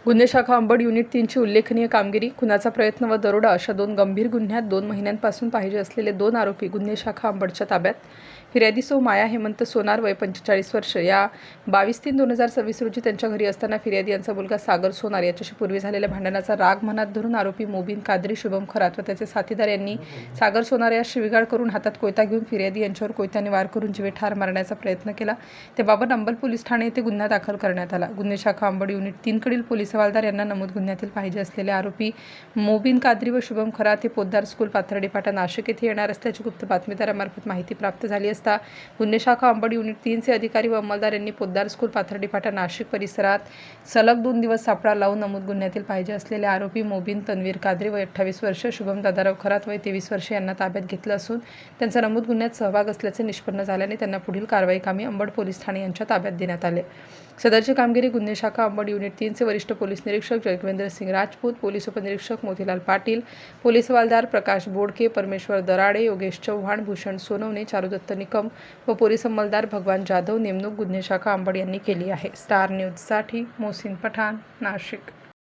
गुन्हे शाखा अंबड युनिट 3ची उल्लेखनीय कामगिरी. खुनाचा प्रयत्न व दरोडा अशा 2 गंभीर गुन्ह्यात 2 महिन्यांपासून पाहिजे असलेले 2 आरोपी गुन्हे शाखा अंबडच्या ताब्यात. फिर्यादी सौ माया हेमंत सोनार वय 45 वर्ष या 22/3/2026 रोजी त्यांच्या घरी असताना फिर्यादी यांचा मुलगा सागर सोनार याच्याशी पूर्वी झालेल्या भांडणाचा राग मनात धरून आरोपी मोबिन कादरी, शुभम खरात व त्याचे साथीदार यांनी सागर सोनार यास शिवीगाळ करून हातात कोयता घेऊन फिर्यादी यांच्यावर कोयत्याने वार करून जीवे ठार मारण्याचा प्रयत्न केला. त्याबाबत अंबड पोलीस ठाणे येथे गुन्हा दाखल करण्यात आला. गुन्हे शाखा अंबड युनिट 3 कडील पोलीस हवालदार यांना नमूद गुन्ह्यातील पाहिजे असलेले आरोपी मोबिन कादरी व शुभम खरात हे पोद्दार स्कूल पाथर्डी फाटा नाशिक येथे येणार असल्याची गुप्त बातमीदारामार्फत माहिती प्राप्त झाली असता गुन्हे शाखा अंबड युनिट 3चे अधिकारी व अंमलदार यांनी पोद्दार स्कूल पाथर्डी फाटा नाशिक परिसरात सलग 2 दिवस सापळा लावून नमूद गुन्ह्यातील पाहिजे असलेले आरोपी मोबिन तन्वीर कादरी वय 28 वर्ष, शुभम दादाराव खरात वय 23 वर्ष यांना ताब्यात घेतलं असून त्यांचा नमूद गुन्ह्यात सहभाग असल्याचे निष्पन्न झाल्याने त्यांना पुढील कारवाई कामी अंबड पोलीस ठाणे यांच्या ताब्यात देण्यात आले. सदरची कामगिरी गुन्हे शाखा अंबड युनिट 3चे वरिष्ठ पोलीस निरीक्षक जगवेंद्र सिंग राजपूत, पोलीस उपनिरीक्षक मोतीलाल पाटील, पोलीस हवालदार प्रकाश बोडके, परमेश्वर दराडे, योगेश चव्हाण, भूषण सोनवणे, चारुदत्त निकम व पोलीस अंमलदार भगवान जाधव नेमणूक गुन्हे शाखा अंबड यांनी केली आहे. स्टार न्यूजसाठी मोहसिन पठाण, नाशिक.